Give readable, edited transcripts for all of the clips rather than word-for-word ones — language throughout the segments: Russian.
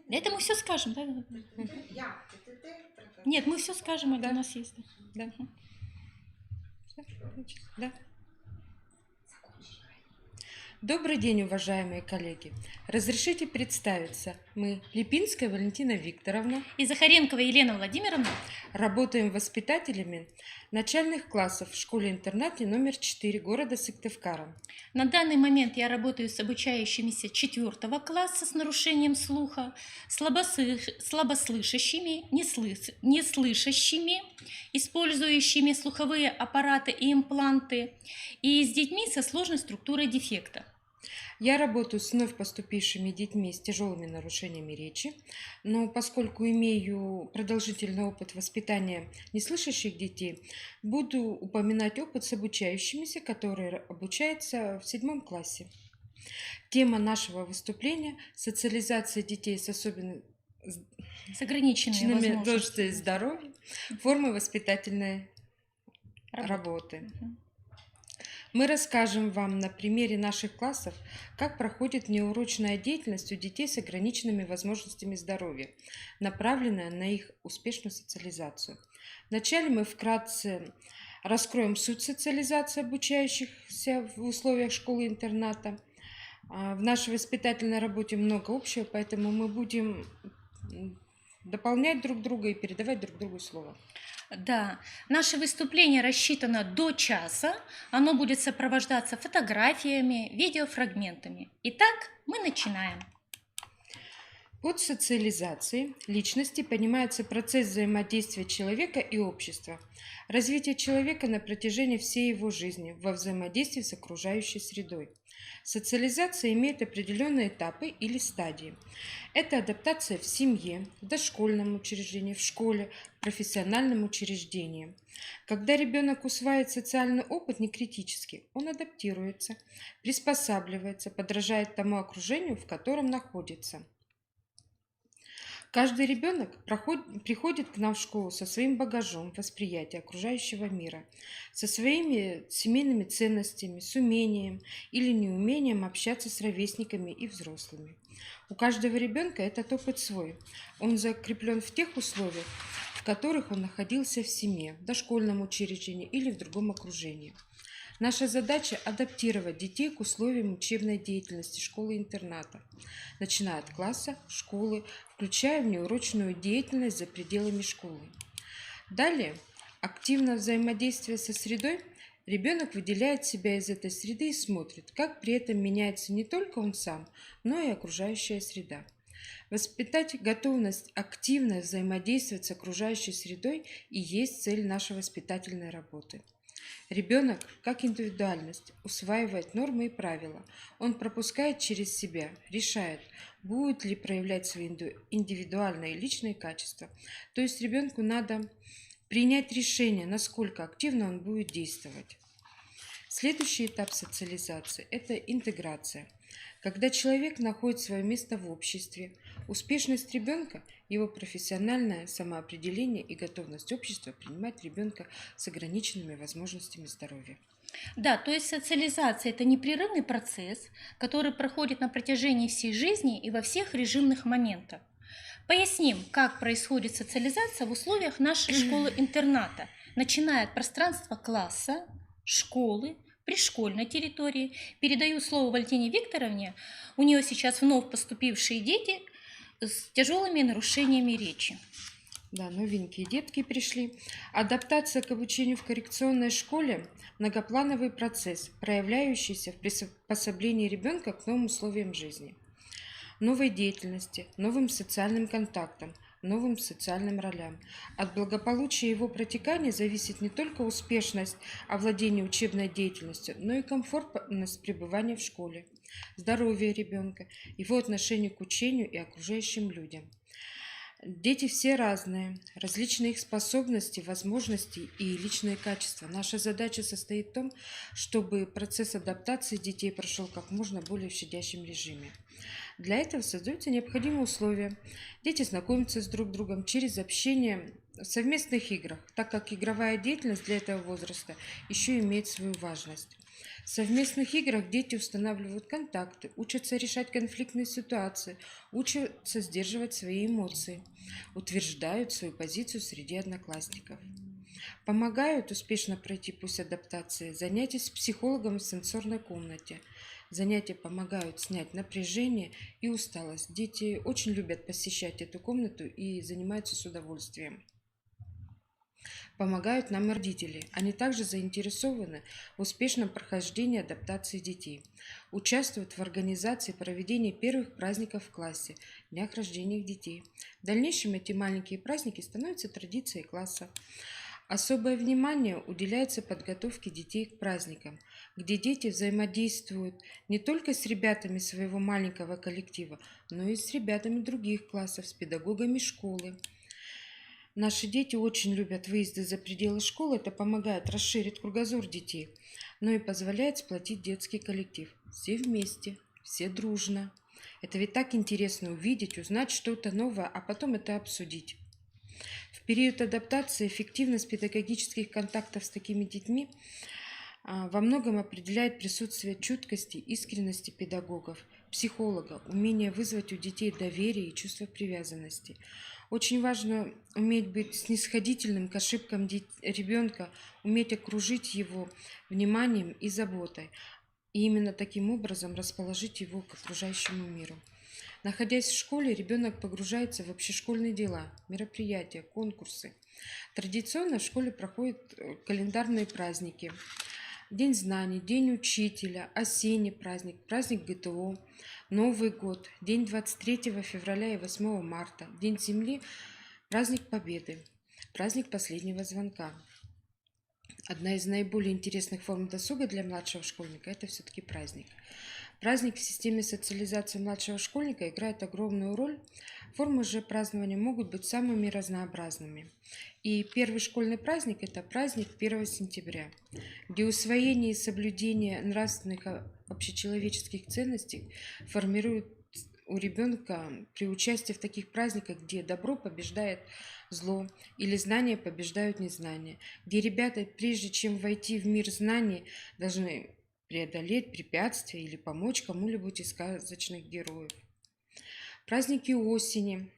Это мы все скажем, да? Нет, мы все скажем, это у нас есть. Да. Да. Добрый день, уважаемые коллеги. Разрешите представиться. Мы Липинская Валентина Викторовна И Захаренкова Елена Владимировна. Работаем воспитателями начальных классов в школе-интернате номер 4 города Сыктывкара. На данный момент я работаю с обучающимися 4 класса с нарушением слуха, слабослышащими, неслышащими, использующими слуховые аппараты и импланты, и с детьми со сложной структурой дефекта. Я работаю с вновь поступившими детьми с тяжелыми нарушениями речи, но поскольку имею продолжительный опыт воспитания неслышащих детей, буду упоминать опыт с обучающимися, которые обучаются в 7 классе. Тема нашего выступления – социализация детей с особенными с ограниченными возможностями здоровья, формы воспитательной работы. Мы расскажем вам на примере наших классов, как проходит неурочная деятельность у детей с ограниченными возможностями здоровья, направленная на их успешную социализацию. Вначале мы вкратце раскроем суть социализации обучающихся в условиях школы-интерната. В нашей воспитательной работе много общего, поэтому мы будем дополнять друг друга и передавать друг другу слово. Да, наше выступление рассчитано до часа, оно будет сопровождаться фотографиями, видеофрагментами. Итак, мы начинаем. Под социализацией личности понимается процесс взаимодействия человека и общества, развитие человека на протяжении всей его жизни во взаимодействии с окружающей средой. Социализация имеет определенные этапы или стадии. Это адаптация в семье, в дошкольном учреждении, в школе, в профессиональном учреждении. Когда ребенок усваивает социальный опыт некритически, он адаптируется, приспосабливается, подражает тому окружению, в котором находится. Каждый ребенок приходит к нам в школу со своим багажом восприятия окружающего мира, со своими семейными ценностями, с умением или неумением общаться с ровесниками и взрослыми. У каждого ребенка этот опыт свой. Он закреплен в тех условиях, в которых он находился в семье, в дошкольном учреждении или в другом окружении. Наша задача – адаптировать детей к условиям учебной деятельности школы-интерната, начиная от класса, школы, включая внеурочную деятельность за пределами школы. Далее, активное взаимодействие со средой, ребенок выделяет себя из этой среды и смотрит, как при этом меняется не только он сам, но и окружающая среда. Воспитать готовность активно взаимодействовать с окружающей средой и есть цель нашей воспитательной работы. Ребенок, как индивидуальность, усваивает нормы и правила. Он пропускает через себя, решает, будет ли проявлять свои индивидуальные и личные качества. То есть ребенку надо принять решение, насколько активно он будет действовать. Следующий этап социализации – это интеграция. Когда человек находит свое место в обществе, успешность ребенка, его профессиональное самоопределение и готовность общества принимать ребенка с ограниченными возможностями здоровья. Да, то есть социализация – это непрерывный процесс, который проходит на протяжении всей жизни и во всех режимных моментах. Поясним, как происходит социализация в условиях нашей школы-интерната, начиная от пространства класса, школы, пришкольной территории. Передаю слово Валентине Викторовне. У нее сейчас вновь поступившие дети с тяжелыми нарушениями речи. Да, новенькие детки пришли. Адаптация к обучению в коррекционной школе – многоплановый процесс, проявляющийся в приспособлении ребенка к новым условиям жизни, новой деятельности, новым социальным контактам, новым социальным ролям. От благополучия его протекания зависит не только успешность овладения учебной деятельностью, но и комфортность пребывания в школе, здоровье ребенка, его отношение к учению и окружающим людям. Дети все разные, различные их способности, возможности и личные качества. Наша задача состоит в том, чтобы процесс адаптации детей прошел как можно более в щадящем режиме. Для этого создаются необходимые условия. Дети знакомятся с друг другом через общение в совместных играх, так как игровая деятельность для этого возраста еще имеет свою важность. В совместных играх дети устанавливают контакты, учатся решать конфликтные ситуации, учатся сдерживать свои эмоции, утверждают свою позицию среди одноклассников. Помогают успешно пройти путь адаптации занятия с психологом в сенсорной комнате. Занятия помогают снять напряжение и усталость. Дети очень любят посещать эту комнату и занимаются с удовольствием. Помогают нам родители. Они также заинтересованы в успешном прохождении адаптации детей. Участвуют в организации проведения первых праздников в классе, днях рождения детей. В дальнейшем эти маленькие праздники становятся традицией класса. Особое внимание уделяется подготовке детей к праздникам, где дети взаимодействуют не только с ребятами своего маленького коллектива, но и с ребятами других классов, с педагогами школы. Наши дети очень любят выезды за пределы школы. Это помогает расширить кругозор детей, но и позволяет сплотить детский коллектив. Все вместе, все дружно. Это ведь так интересно увидеть, узнать что-то новое, а потом это обсудить. В период адаптации эффективность педагогических контактов с такими детьми во многом определяет присутствие чуткости, искренности педагогов, психолога, умение вызвать у детей доверие и чувство привязанности. Очень важно уметь быть снисходительным к ошибкам ребенка, уметь окружить его вниманием и заботой, и именно таким образом расположить его к окружающему миру. Находясь в школе, ребенок погружается в общешкольные дела, мероприятия, конкурсы. Традиционно в школе проходят календарные праздники. День знаний, День учителя, осенний праздник, праздник ГТО, Новый год, день 23 февраля и 8 марта, День Земли, праздник Победы, праздник последнего звонка. Одна из наиболее интересных форм досуга для младшего школьника – это все-таки праздник. Праздник в системе социализации младшего школьника играет огромную роль. Формы же празднования могут быть самыми разнообразными. И первый школьный праздник – это праздник 1 сентября, где усвоение и соблюдение нравственных общечеловеческих ценностей формирует у ребенка при участии в таких праздниках, где добро побеждает зло или знания побеждают незнание, где ребята, прежде чем войти в мир знаний, должны преодолеть препятствия или помочь кому-либо из сказочных героев. Праздники осени,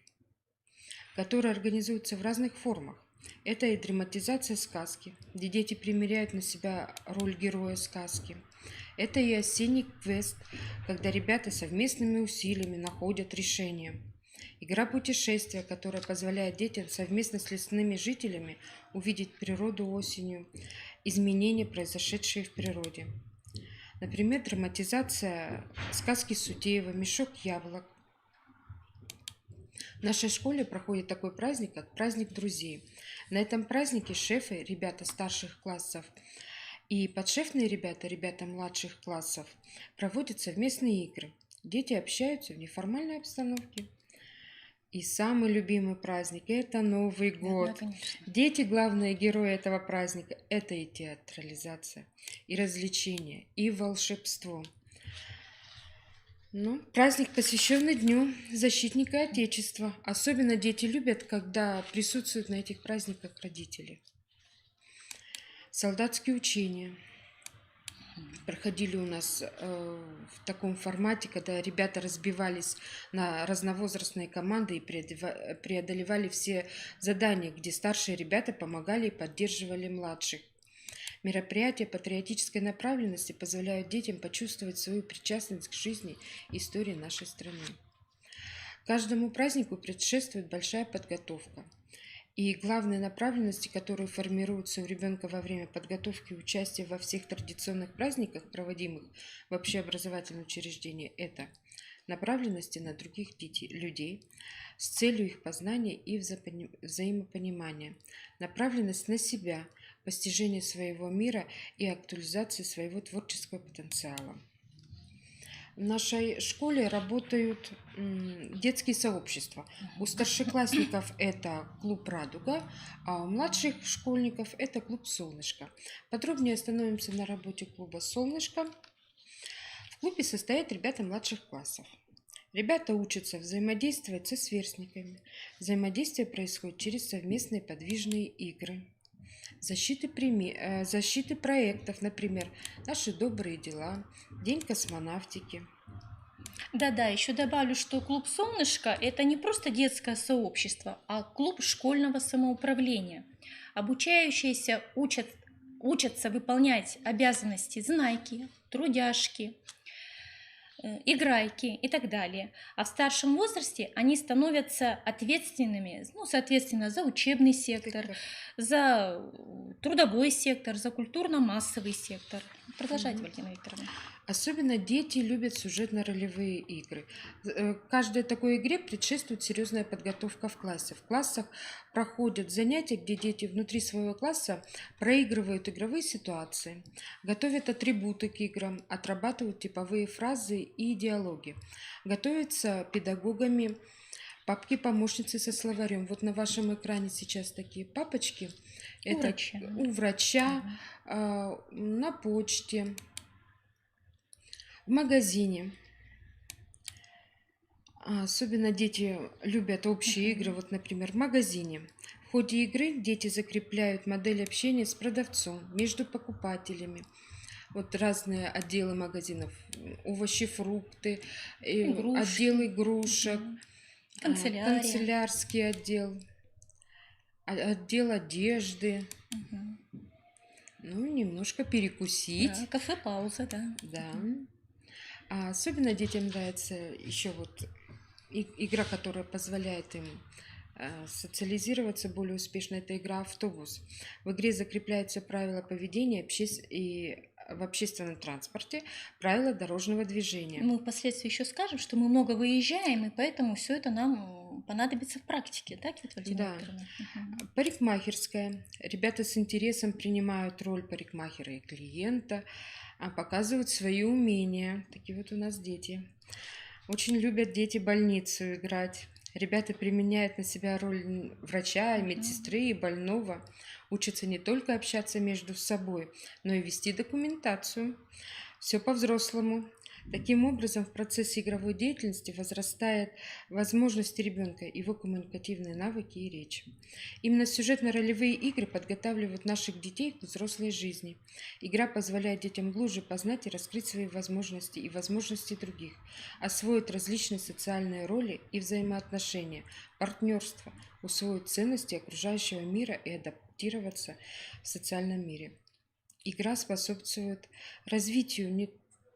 которые организуются в разных формах. Это и драматизация сказки, где дети примеряют на себя роль героя сказки. Это и осенний квест, когда ребята совместными усилиями находят решение. Игра путешествия, которая позволяет детям совместно с лесными жителями увидеть природу осенью, изменения, произошедшие в природе. Например, драматизация сказки Сутеева «Мешок яблок». В нашей школе проходит такой праздник, как праздник друзей. На этом празднике шефы, ребята старших классов, и подшефные ребята, ребята младших классов, проводят совместные игры. Дети общаются в неформальной обстановке. И самый любимый праздник – это Новый год. Да, Дети – главные герои этого праздника. Это и театрализация, и развлечение, и волшебство. Праздник, посвященный Дню защитника Отечества. Особенно дети любят, когда присутствуют на этих праздниках родители. Солдатские учения проходили у нас в таком формате, когда ребята разбивались на разновозрастные команды и преодолевали все задания, где старшие ребята помогали и поддерживали младших. Мероприятия патриотической направленности позволяют детям почувствовать свою причастность к жизни и истории нашей страны. Каждому празднику предшествует большая подготовка. И главные направленности, которые формируются у ребенка во время подготовки и участия во всех традиционных праздниках, проводимых в общеобразовательном учреждении, это направленности на других людей с целью их познания и взаимопонимания, направленность на себя, постижение своего мира и актуализации своего творческого потенциала. В нашей школе работают детские сообщества. У старшеклассников это клуб «Радуга», а у младших школьников это клуб «Солнышко». Подробнее остановимся на работе клуба «Солнышко». В клубе состоят ребята младших классов. Ребята учатся взаимодействовать со сверстниками. Взаимодействие происходит через совместные подвижные игры. защиты проектов, например, «Наши добрые дела», «День космонавтики». Да-да, еще добавлю, что клуб «Солнышко» — это не просто детское сообщество, а клуб школьного самоуправления. Обучающиеся учатся выполнять обязанности знайки, трудяшки, играйки и так далее. А в старшем возрасте они становятся ответственными, ну, соответственно, за учебный сектор, за трудовой сектор, за культурно-массовый сектор. Продолжайте, Валентина Викторовна. Особенно дети любят сюжетно-ролевые игры. Каждой такой игре предшествует серьезная подготовка в классе. В классах проходят занятия, где дети внутри своего класса проигрывают игровые ситуации, готовят атрибуты к играм, отрабатывают типовые фразы и диалоги. Готовятся педагогами папки-помощницы со словарем. Вот на вашем экране сейчас такие папочки. Это у врача, на почте, в магазине. Особенно дети любят общие игры. Вот, например, в магазине. В ходе игры дети закрепляют модель общения с продавцом, между покупателями. Вот разные отделы магазинов. Овощи, фрукты, отдел игрушек, канцелярский отдел, отдел одежды. Ну, немножко перекусить. Да, кафе-пауза, да. Да. Особенно детям нравится еще вот игра, которая позволяет им социализироваться более успешно. Это игра «Автобус». В игре закрепляются правила поведения и в общественном транспорте, правила дорожного движения. Мы впоследствии еще скажем, что мы много выезжаем, и поэтому все это нам понадобится в практике, так, Валентина Викторовна? Парикмахерская. Ребята с интересом принимают роль парикмахера и клиента, показывают свои умения. Такие вот у нас дети. Очень любят дети больницу играть. Ребята применяют на себя роль врача, медсестры и больного. Учатся не только общаться между собой, но и вести документацию. Все по-взрослому. Таким образом, в процессе игровой деятельности возрастает возможности ребенка, его коммуникативные навыки и речь. Именно сюжетно-ролевые игры подготавливают наших детей к взрослой жизни. Игра позволяет детям глубже познать и раскрыть свои возможности и возможности других, освоить различные социальные роли и взаимоотношения, партнерство, усвоить ценности окружающего мира и адаптироваться в социальном мире. Игра способствует развитию не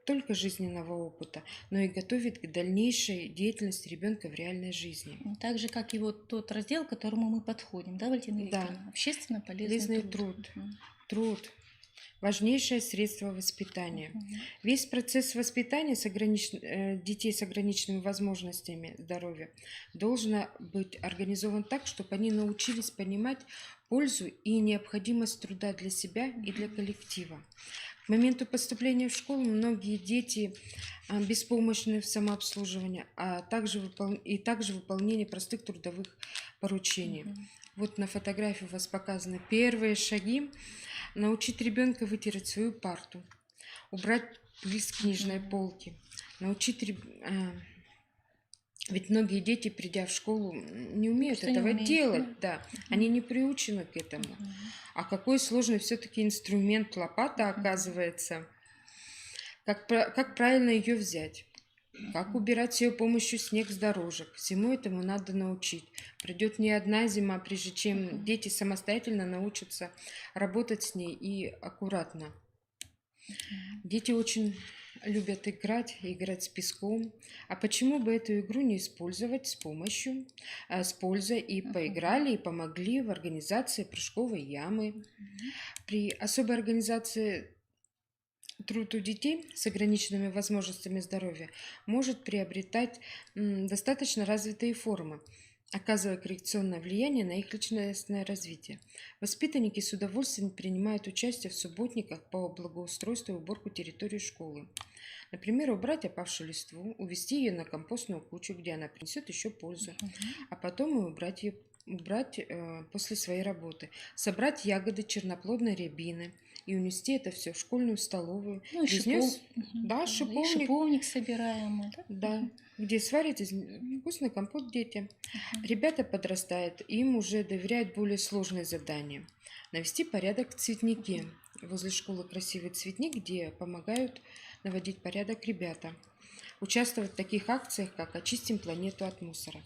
только жизненного опыта, но и готовит к дальнейшей деятельности ребенка в реальной жизни. Так же, как и вот тот раздел, к которому мы подходим, да, Валентина Викторовна? Да. Общественно полезный труд. Труд. Важнейшее средство воспитания. Весь процесс воспитания детей с ограниченными возможностями здоровья должен быть организован так, чтобы они научились понимать пользу и необходимость труда для себя и для коллектива. К моменту поступления в школу многие дети беспомощны в самообслуживании, а также выполнении простых трудовых поручений. Вот на фотографии у вас показаны первые шаги. Научить ребенка вытереть свою парту, убрать пыль с книжной полки, ведь многие дети, придя в школу, не умеют этого делать, да. Они не приучены к этому. А какой сложный все-таки инструмент лопата оказывается. Как правильно ее взять? Как убирать с ее помощью снег с дорожек? Всему этому надо научить. Придет не одна зима, прежде чем дети самостоятельно научатся работать с ней и аккуратно. Дети очень любят играть с песком. А почему бы эту игру не использовать с пользой и поиграли, и помогли в организации прыжковой ямы. При особой организации труд у детей с ограниченными возможностями здоровья может приобретать достаточно развитые формы, оказывая коррекционное влияние на их личностное развитие. Воспитанники с удовольствием принимают участие в субботниках по благоустройству и уборку территории школы. Например, убрать опавшую листву, увести ее на компостную кучу, где она принесет еще пользу, а потом и убрать после своей работы, собрать ягоды черноплодной рябины и унести это все в школьную столовую. Ну, и шиповник шиповник собираем. Да, где сварят вкусный компот детям. Ребята подрастают, и им уже доверяют более сложные задания. Навести порядок в цветнике. Возле школы красивый цветник, где помогают наводить порядок ребята. Участвовать в таких акциях, как «Очистим планету от мусора».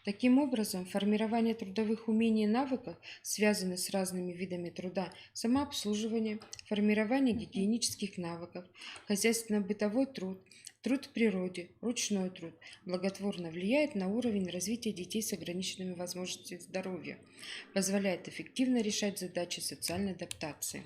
Таким образом, формирование трудовых умений и навыков связаны с разными видами труда, самообслуживание, формирование гигиенических навыков, хозяйственно-бытовой труд, труд в природе, ручной труд благотворно влияет на уровень развития детей с ограниченными возможностями здоровья, позволяет эффективно решать задачи социальной адаптации.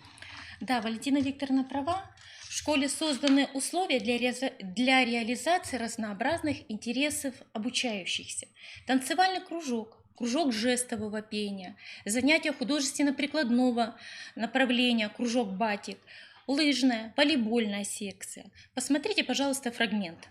Да, Валентина Викторовна права. В школе созданы условия для реализации разнообразных интересов обучающихся. Танцевальный кружок, кружок жестового пения, занятия художественно-прикладного направления, кружок батик, лыжная, волейбольная секция. Посмотрите, пожалуйста, фрагмент.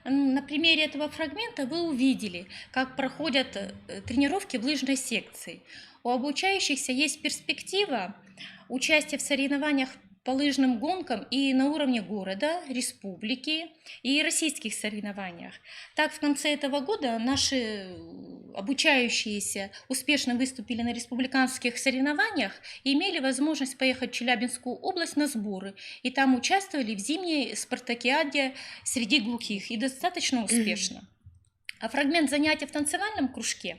На примере этого фрагмента вы увидели, как проходят тренировки в лыжной секции. У обучающихся есть перспектива участия в соревнованиях по лыжным гонкам и на уровне города, республики и российских соревнованиях. Так, в конце этого года наши обучающиеся успешно выступили на республиканских соревнованиях и имели возможность поехать в Челябинскую область на сборы. И там участвовали в зимней спартакиаде среди глухих и достаточно успешно. А фрагмент занятия в танцевальном кружке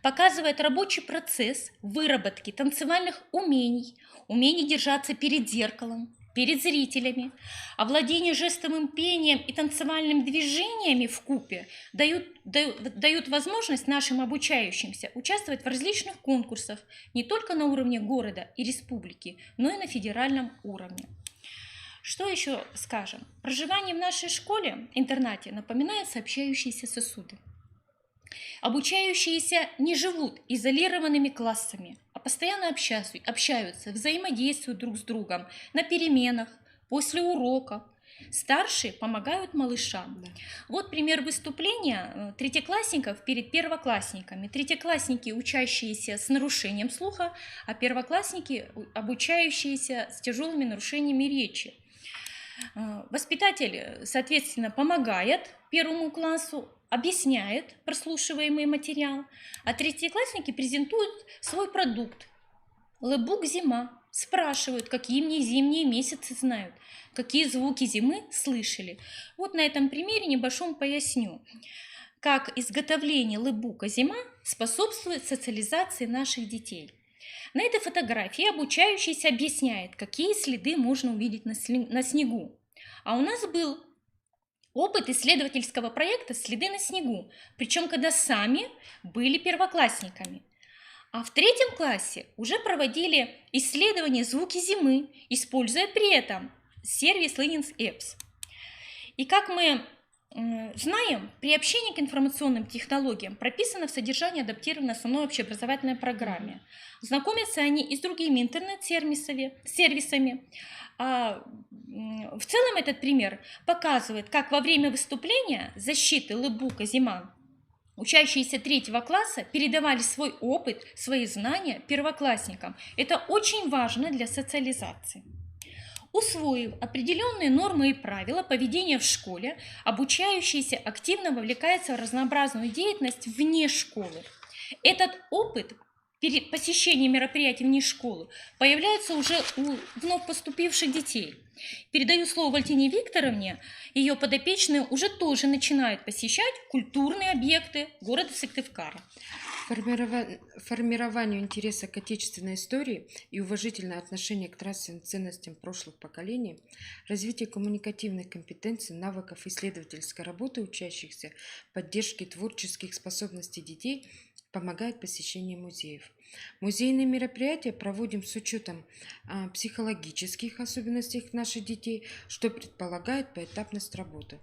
показывает рабочий процесс выработки танцевальных умений, умений держаться перед зеркалом, перед зрителями. Овладение жестовым пением и танцевальными движениями вкупе дают возможность нашим обучающимся участвовать в различных конкурсах не только на уровне города и республики, но и на федеральном уровне. Что еще скажем? Проживание в нашей школе-интернате напоминает сообщающиеся сосуды. Обучающиеся не живут изолированными классами, а постоянно общаются, взаимодействуют друг с другом на переменах, после уроков. Старшие помогают малышам. Да. Вот пример выступления третьеклассников перед первоклассниками. Третьеклассники, учащиеся с нарушением слуха, а первоклассники, обучающиеся с тяжелыми нарушениями речи. Воспитатель, соответственно, помогает первому классу, объясняет прослушиваемый материал, а третьеклассники презентуют свой продукт. Лэбук «Зима». Спрашивают, какие мне зимние месяцы знают, какие звуки зимы слышали. Вот на этом примере небольшом поясню, как изготовление лэбука «Зима» способствует социализации наших детей. На этой фотографии обучающийся объясняет, какие следы можно увидеть на снегу. А у нас был опыт исследовательского проекта «Следы на снегу», причем когда сами были первоклассниками. А в 3 классе уже проводили исследование «Звуки зимы», используя при этом сервис Linux Apps. И как мы знаем, при общении к информационным технологиям прописано в содержании адаптированной основной общеобразовательной программе. Знакомятся они и с другими интернет-сервисами. В целом этот пример показывает, как во время выступления защиты лэбука «Зима» учащиеся 3 класса передавали свой опыт, свои знания первоклассникам. Это очень важно для социализации. Усвоив определенные нормы и правила поведения в школе, обучающийся активно вовлекается в разнообразную деятельность вне школы. Этот опыт посещения мероприятий вне школы появляется уже у вновь поступивших детей. Передаю слово Валентине Викторовне. Ее подопечные уже тоже начинают посещать культурные объекты города Сыктывкара. Формированию интереса к отечественной истории и уважительное отношение к нравственным ценностям прошлых поколений, развитие коммуникативных компетенций, навыков исследовательской работы учащихся, поддержки творческих способностей детей помогает посещение музеев. Музейные мероприятия проводим с учетом психологических особенностей наших детей, что предполагает поэтапность работы.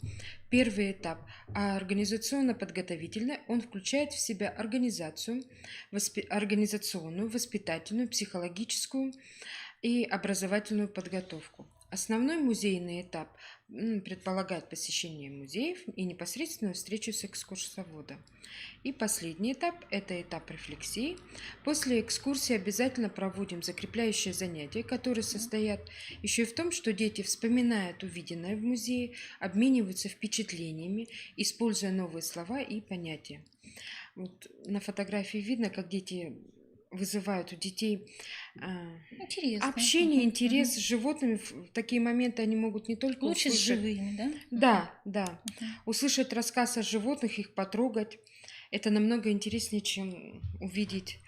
Первый этап организационно-подготовительный, он включает в себя организационную, воспитательную, психологическую и образовательную подготовку. Основной музейный этап предполагает посещение музеев и непосредственную встречу с экскурсоводом. И последний этап – это этап рефлексии. После экскурсии обязательно проводим закрепляющие занятия, которые состоят еще и в том, что дети вспоминают увиденное в музее, обмениваются впечатлениями, используя новые слова и понятия. Вот на фотографии видно, как дети вызывают у детей общение, интерес с животными. В такие моменты они могут не только лучше услышать... с живыми, да? Да. Услышать рассказ о животных, их потрогать. Это намного интереснее, чем увидеть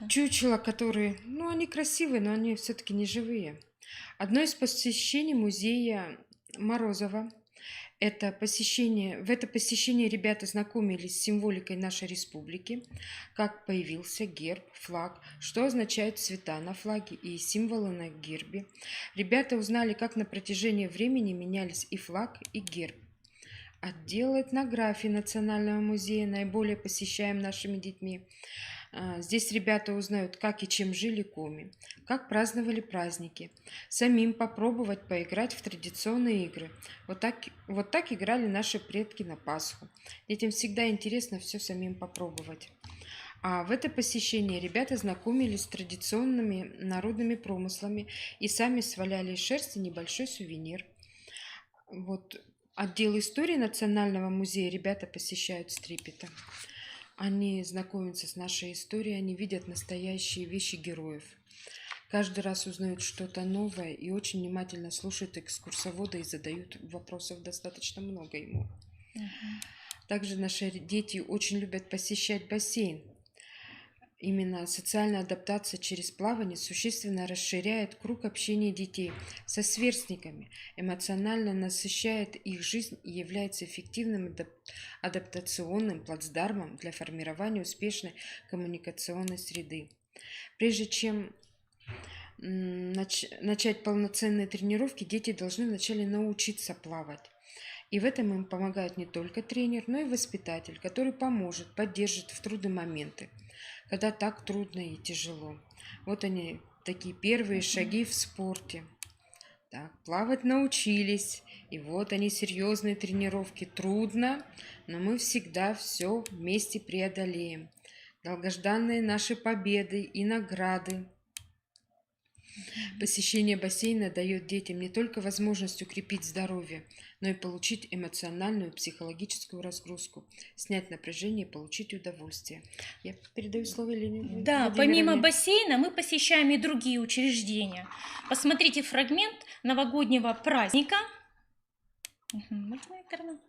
чучела, которые, они красивые, но они все-таки не живые. Одно из посещений музея Морозова. В это посещение ребята знакомились с символикой нашей республики, как появился герб, флаг, что означают цвета на флаге и символы на гербе. Ребята узнали, как на протяжении времени менялись и флаг, и герб. Отдел этнографии Национального музея наиболее посещаем нашими детьми. Здесь ребята узнают, как и чем жили коми, как праздновали праздники, самим попробовать поиграть в традиционные игры. Вот так играли наши предки на Пасху. Детям всегда интересно все самим попробовать. А в это посещение ребята знакомились с традиционными народными промыслами и сами сваляли из шерсти небольшой сувенир. Отдел истории Национального музея ребята посещают с трепетом. Они знакомятся с нашей историей, они видят настоящие вещи героев. Каждый раз узнают что-то новое и очень внимательно слушают экскурсовода и задают вопросов достаточно много ему. Также наши дети очень любят посещать бассейн. Именно социальная адаптация через плавание существенно расширяет круг общения детей со сверстниками, эмоционально насыщает их жизнь и является эффективным адаптационным плацдармом для формирования успешной коммуникационной среды. Прежде чем начать полноценные тренировки, дети должны вначале научиться плавать. И в этом им помогает не только тренер, но и воспитатель, который поможет, поддержит в трудные моменты, когда так трудно и тяжело. Вот они, такие первые шаги в спорте. Так, плавать научились, и вот они, серьезные тренировки. Трудно, но мы всегда все вместе преодолеем. Долгожданные наши победы и награды. Посещение бассейна дает детям не только возможность укрепить здоровье, но и получить эмоциональную и психологическую разгрузку, снять напряжение и получить удовольствие. Я передаю слово Елене. Да, помимо бассейна мы посещаем и другие учреждения. Посмотрите фрагмент новогоднего праздника. Можно, Викторовна?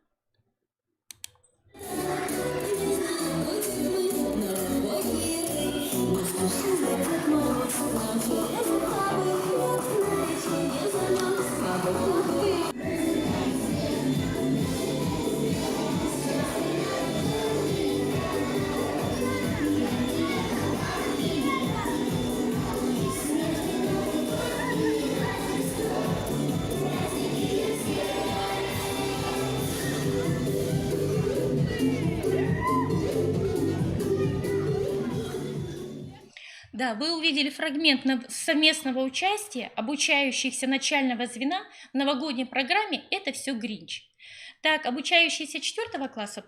Да, вы увидели фрагмент совместного участия обучающихся начального звена в новогодней программе «Это все Гринч». Так, обучающиеся 4 класса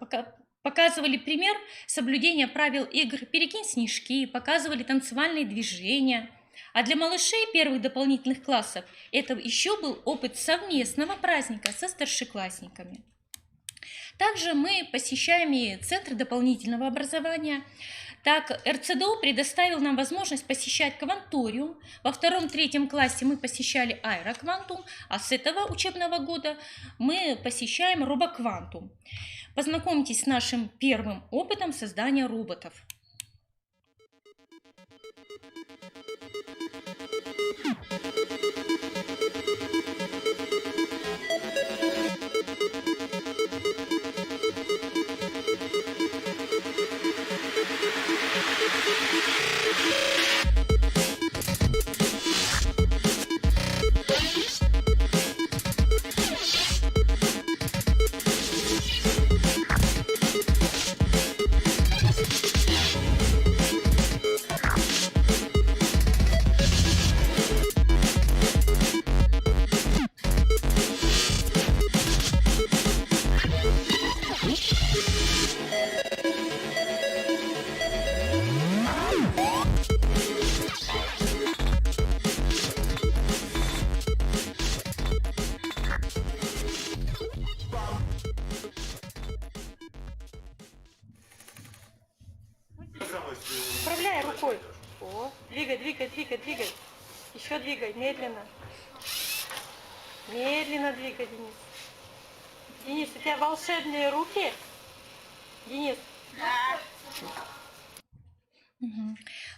показывали пример соблюдения правил игр «Перекинь снежки», показывали танцевальные движения. А для малышей первых дополнительных классов это еще был опыт совместного праздника со старшеклассниками. Также мы посещаем и центры дополнительного образования. Так, РЦДУ предоставил нам возможность посещать кванториум. Во 2-3 классе мы посещали аэроквантум, а с этого учебного года мы посещаем робоквантум. Познакомьтесь с нашим первым опытом создания роботов. Управляй рукой. О, двигай, двигай, двигай, двигай. Еще двигай, медленно. Медленно двигай, Денис. Денис, у тебя волшебные руки? Денис? Да.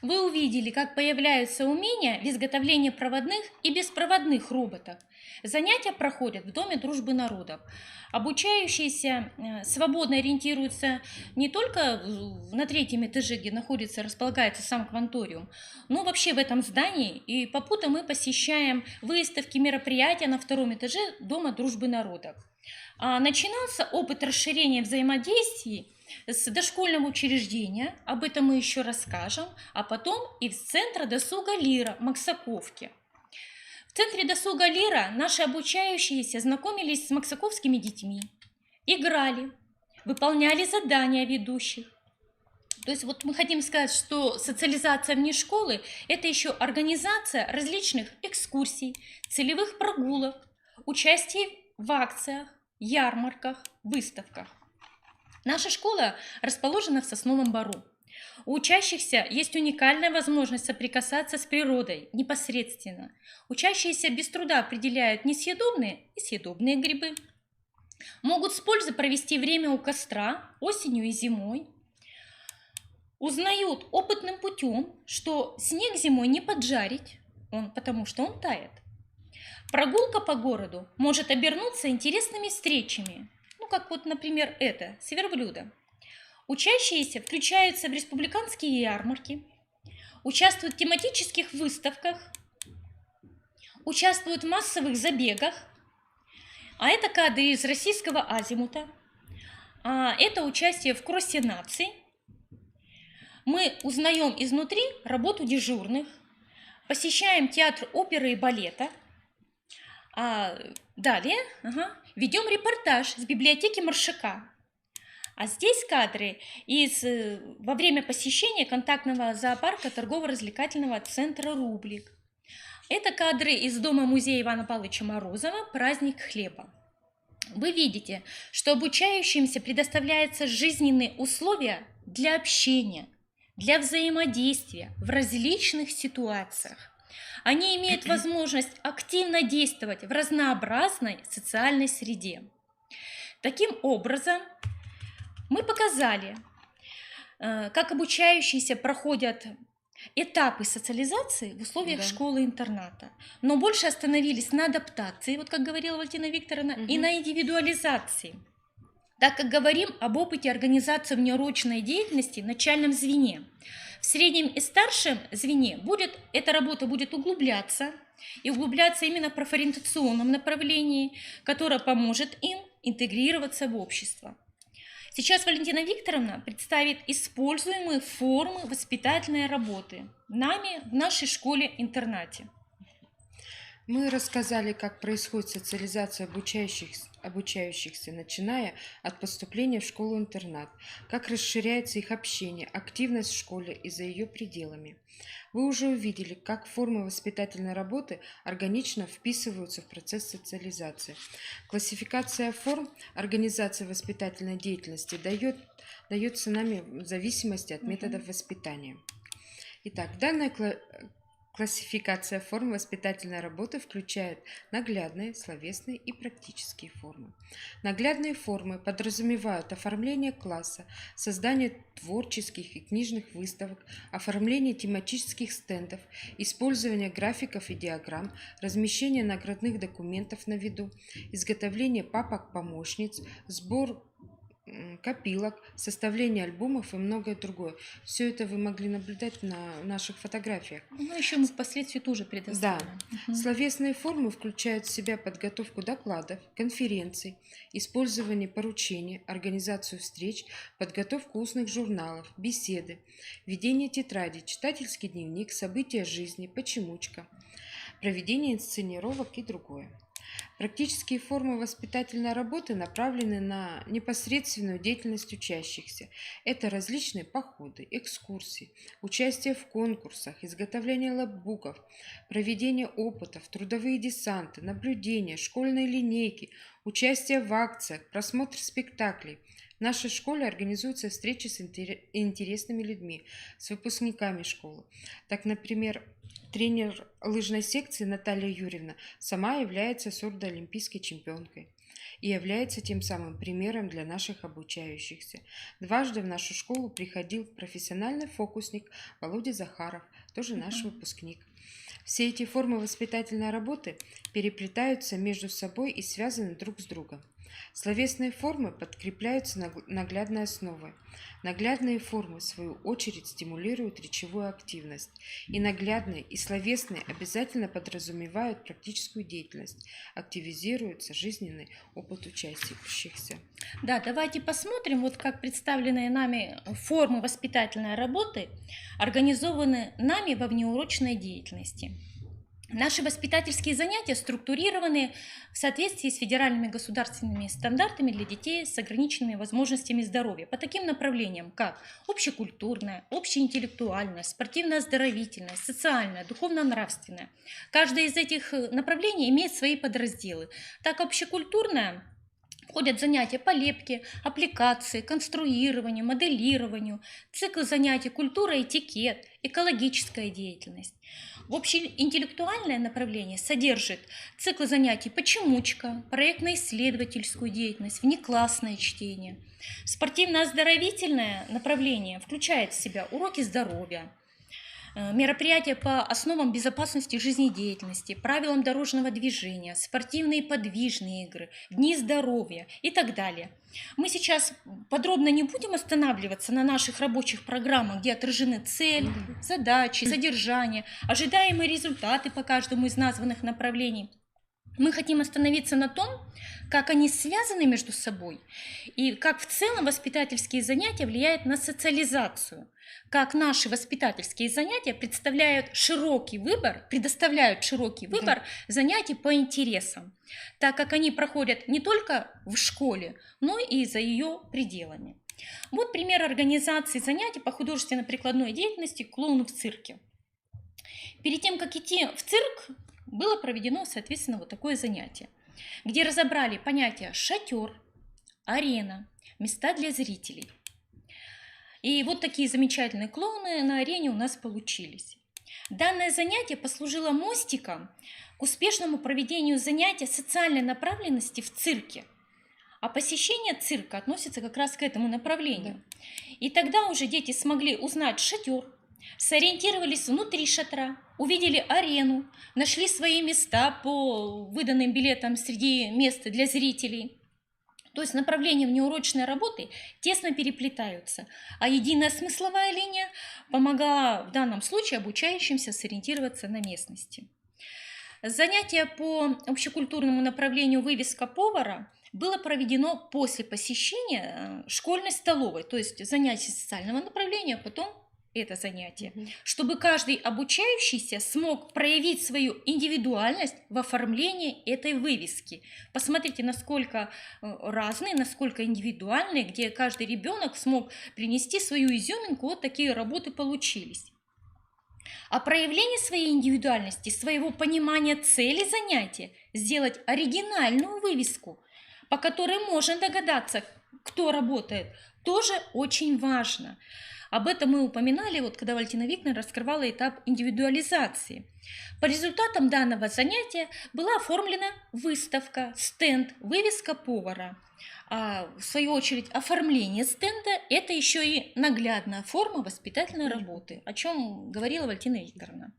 Вы увидели, как появляются умения в изготовлении проводных и беспроводных роботов. Занятия проходят в Доме дружбы народов. Обучающиеся свободно ориентируются не только на 3-м этаже, где располагается сам кванториум, но вообще в этом здании. И попутно мы посещаем выставки, мероприятия на 2-м этаже Дома дружбы народов. Начинался опыт расширения взаимодействий с дошкольного учреждения, об этом мы еще расскажем, а потом и из Центра досуга Лира в Максаковке. В Центре досуга Лира наши обучающиеся знакомились с максаковскими детьми, играли, выполняли задания ведущих. То есть вот мы хотим сказать, что социализация вне школы – это еще организация различных экскурсий, целевых прогулок, участие в акциях, ярмарках, выставках. Наша школа расположена в Сосновом Бору. У учащихся есть уникальная возможность соприкасаться с природой непосредственно. Учащиеся без труда определяют несъедобные и съедобные грибы. Могут с пользой провести время у костра осенью и зимой. Узнают опытным путем, что снег зимой не поджарить, потому что он тает. Прогулка по городу может обернуться интересными встречами, как вот, например, это, с верблюда. Учащиеся включаются в республиканские ярмарки, участвуют в тематических выставках, участвуют в массовых забегах, а это кадры из российского азимута, а это участие в кроссе наций. Мы узнаем изнутри работу дежурных, посещаем театр оперы и балета, далее ведем репортаж с библиотеки Маршака. А здесь кадры во время посещения контактного зоопарка торгово-развлекательного центра «Рублик». Это кадры из дома-музея Ивана Павловича Морозова «Праздник хлеба». Вы видите, что обучающимся предоставляются жизненные условия для общения, для взаимодействия в различных ситуациях. Они имеют возможность активно действовать в разнообразной социальной среде. Таким образом, мы показали, как обучающиеся проходят этапы социализации в условиях школы-интерната, но больше остановились на адаптации, вот как говорила Валентина Викторовна, и на индивидуализации, так как говорим об опыте организации внеурочной деятельности в начальном звене. В среднем и старшем звене эта работа будет углубляться, и углубляться именно в профориентационном направлении, которое поможет им интегрироваться в общество. Сейчас Валентина Викторовна представит используемые формы воспитательной работы нами в нашей школе-интернате. Мы рассказали, как происходит социализация обучающихся, начиная от поступления в школу-интернат, как расширяется их общение, активность в школе и за ее пределами. Вы уже увидели, как формы воспитательной работы органично вписываются в процесс социализации. Классификация форм организации воспитательной деятельности дается нами в зависимости от методов воспитания. Итак, данная классификация форм воспитательной работы включает наглядные, словесные и практические формы. Наглядные формы подразумевают оформление класса, создание творческих и книжных выставок, оформление тематических стендов, использование графиков и диаграмм, размещение наградных документов на виду, изготовление папок-помощниц, сбор копилок, составление альбомов и многое другое. Все это вы могли наблюдать на наших фотографиях. Ну, еще мы впоследствии тоже предоставим. Да. Словесные формы включают в себя подготовку докладов, конференций, использование поручений, организацию встреч, подготовку устных журналов, беседы, ведение тетради, читательский дневник, события жизни, почемучка, проведение инсценировок и другое. Практические формы воспитательной работы направлены на непосредственную деятельность учащихся. Это различные походы, экскурсии, участие в конкурсах, изготовление лэпбуков, проведение опытов, трудовые десанты, наблюдения, школьные линейки, участие в акциях, просмотр спектаклей. В нашей школе организуются встречи с интересными людьми, с выпускниками школы. Так, например, тренер лыжной секции Наталья Юрьевна сама является сурдоолимпийской чемпионкой и является тем самым примером для наших обучающихся. Дважды в нашу школу приходил профессиональный фокусник Володя Захаров, тоже наш выпускник. Все эти формы воспитательной работы переплетаются между собой и связаны друг с другом. Словесные формы подкрепляются наглядной основой. Наглядные формы, в свою очередь, стимулируют речевую активность. И наглядные, и словесные обязательно подразумевают практическую деятельность, активизируется жизненный опыт учащихся. Да, давайте посмотрим, вот как представленные нами формы воспитательной работы организованы нами во внеурочной деятельности. Наши воспитательские занятия структурированы в соответствии с федеральными государственными стандартами для детей с ограниченными возможностями здоровья по таким направлениям, как общекультурное, общеинтеллектуальное, спортивно-оздоровительное, социальное, духовно-нравственное. Каждое из этих направлений имеет свои подразделы. Так, общекультурное входят занятия по лепке, аппликации, конструированию, моделированию, цикл занятий культура, этикет, экологическая деятельность. Общеинтеллектуальное направление содержит цикл занятий «Почемучка», проектно-исследовательскую деятельность, внеклассное чтение. Спортивно-оздоровительное направление включает в себя уроки здоровья, мероприятия по основам безопасности жизнедеятельности, правилам дорожного движения, спортивные подвижные игры, дни здоровья и так далее. Мы сейчас подробно не будем останавливаться на наших рабочих программах, где отражены цели, задачи, содержание, ожидаемые результаты по каждому из названных направлений. Мы хотим остановиться на том, как они связаны между собой и как в целом воспитательские занятия влияют на социализацию, как наши воспитательские занятия предоставляют широкий выбор занятий по интересам, так как они проходят не только в школе, но и за ее пределами. Вот пример организации занятий по художественно-прикладной деятельности «Клоун в цирке». Перед тем, как идти в цирк, было проведено, соответственно, вот такое занятие, где разобрали понятия шатер, арена, места для зрителей. И вот такие замечательные клоуны на арене у нас получились. Данное занятие послужило мостиком к успешному проведению занятия социальной направленности в цирке. А посещение цирка относится как раз к этому направлению. И тогда уже дети смогли узнать шатер, сориентировались внутри шатра, увидели арену, нашли свои места по выданным билетам среди мест для зрителей. То есть направления внеурочной работы тесно переплетаются, а единая смысловая линия помогала в данном случае обучающимся сориентироваться на местности. Занятие по общекультурному направлению «Вывеска повара» было проведено после посещения школьной столовой, то есть занятия социального направления, а потом это занятие, Мгм. чтобы каждый обучающийся смог проявить свою индивидуальность в оформлении этой вывески. Посмотрите, насколько разные, насколько индивидуальные, где каждый ребенок смог принести свою изюминку, вот такие работы получились. А проявление своей индивидуальности, своего понимания цели занятия, сделать оригинальную вывеску, по которой можно догадаться, кто работает, тоже очень важно. Об этом мы упоминали, вот когда Валентина Викторовна раскрывала этап индивидуализации. По результатам данного занятия была оформлена выставка, стенд, вывеска повара. А в свою очередь оформление стенда – это еще и наглядная форма воспитательной работы, о чем говорила Валентина Викторовна.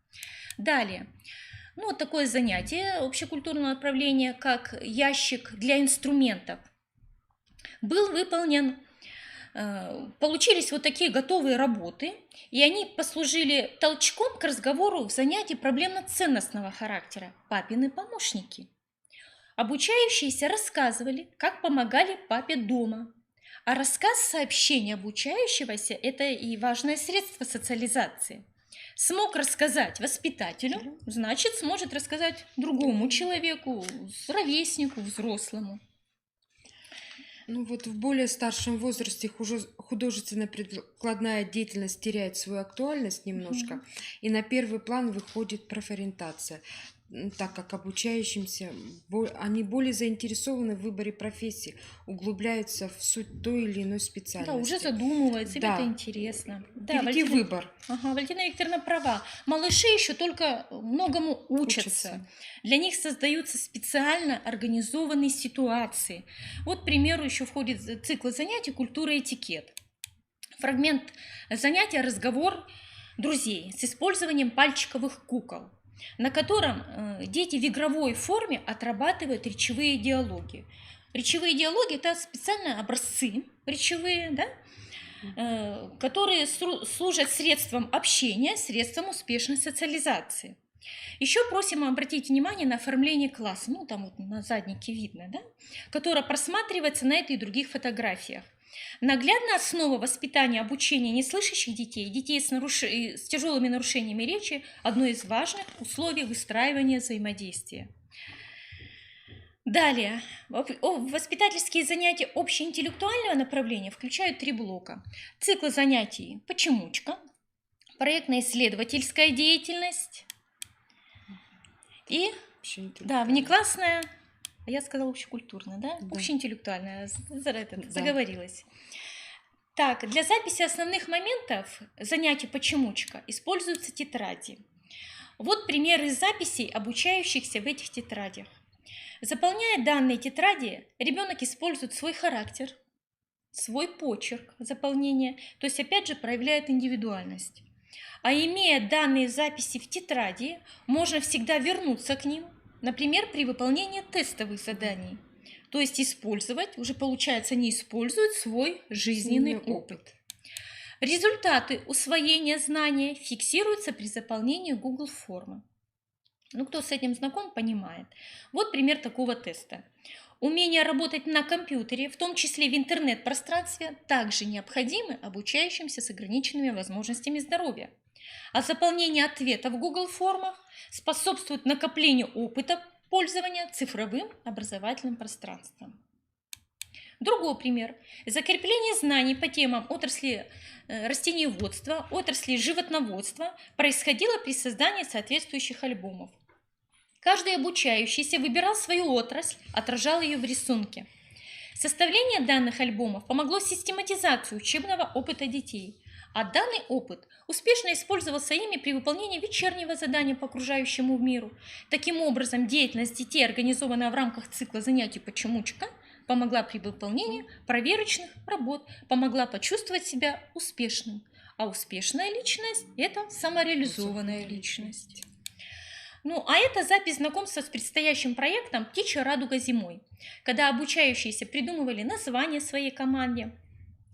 Далее. Ну, вот такое занятие общекультурного направления, как ящик для инструментов, был выполнен. Получились вот такие готовые работы, и они послужили толчком к разговору в занятии проблемно-ценностного характера «Папины помощники». Обучающиеся рассказывали, как помогали папе дома. А рассказ сообщения обучающегося – это и важное средство социализации. Смог рассказать воспитателю, значит, сможет рассказать другому человеку, ровеснику, взрослому. Ну вот в более старшем возрасте художественно-прикладная деятельность теряет свою актуальность немножко, и на первый план выходит профориентация, так как обучающимся они более заинтересованы в выборе профессии, углубляются в суть той или иной Да, специальности. уже задумывается, им Да. это интересно. Да, Впереди выбор. Ага, Валентина Викторовна права. Малыши еще только многому учатся. Учатся. Для них создаются специально организованные ситуации. Вот, к примеру, еще входит цикл занятий «Культура и этикет». Фрагмент занятия «Разговор друзей» с использованием пальчиковых кукол, на котором дети в игровой форме отрабатывают речевые диалоги. Речевые диалоги – это специальные образцы речевые, да, которые служат средством общения, средством успешной социализации. Еще просим обратить внимание на оформление класса, ну там вот на заднике видно, да, которое просматривается на этой и других фотографиях. Наглядная основа воспитания обучения неслышащих детей, детей с тяжелыми нарушениями речи – одно из важных условий выстраивания взаимодействия. Далее. Воспитательские занятия общеинтеллектуального направления включают 3 блока. Цикл занятий «Почемучка», проектно-исследовательская деятельность и внеклассная, я сказала общекультурная, да? Общеинтеллектуальная, заговорилась. Так, для записи основных моментов занятий «Почемучка» используются тетради. Вот примеры записей обучающихся в этих тетрадях. Заполняя данные тетради, ребенок использует свой характер, свой почерк заполнения, то есть опять же проявляет индивидуальность. А имея данные записи в тетради, можно всегда вернуться к ним, например, при выполнении тестовых заданий. То есть использовать, уже получается, не используют свой жизненный опыт. Результаты усвоения знания фиксируются при заполнении Google формы. Ну, кто с этим знаком, понимает. Вот пример такого теста. Умение работать на компьютере, в том числе в интернет-пространстве, также необходимы обучающимся с ограниченными возможностями здоровья. А заполнение ответов в Google формах способствует накоплению опыта пользования цифровым образовательным пространством. Другой пример. Закрепление знаний по темам отрасли растениеводства, отрасли животноводства происходило при создании соответствующих альбомов. Каждый обучающийся выбирал свою отрасль, отражал ее в рисунке. Составление данных альбомов помогло систематизации учебного опыта детей, а данный опыт успешно использовался ими при выполнении вечернего задания по окружающему миру. Таким образом, деятельность детей, организованная в рамках цикла занятий «Почемучка», помогла при выполнении проверочных работ, помогла почувствовать себя успешным. А успешная личность – это самореализованная личность. Ну, а это запись знакомства с предстоящим проектом «Птичья радуга зимой», когда обучающиеся придумывали название своей команде,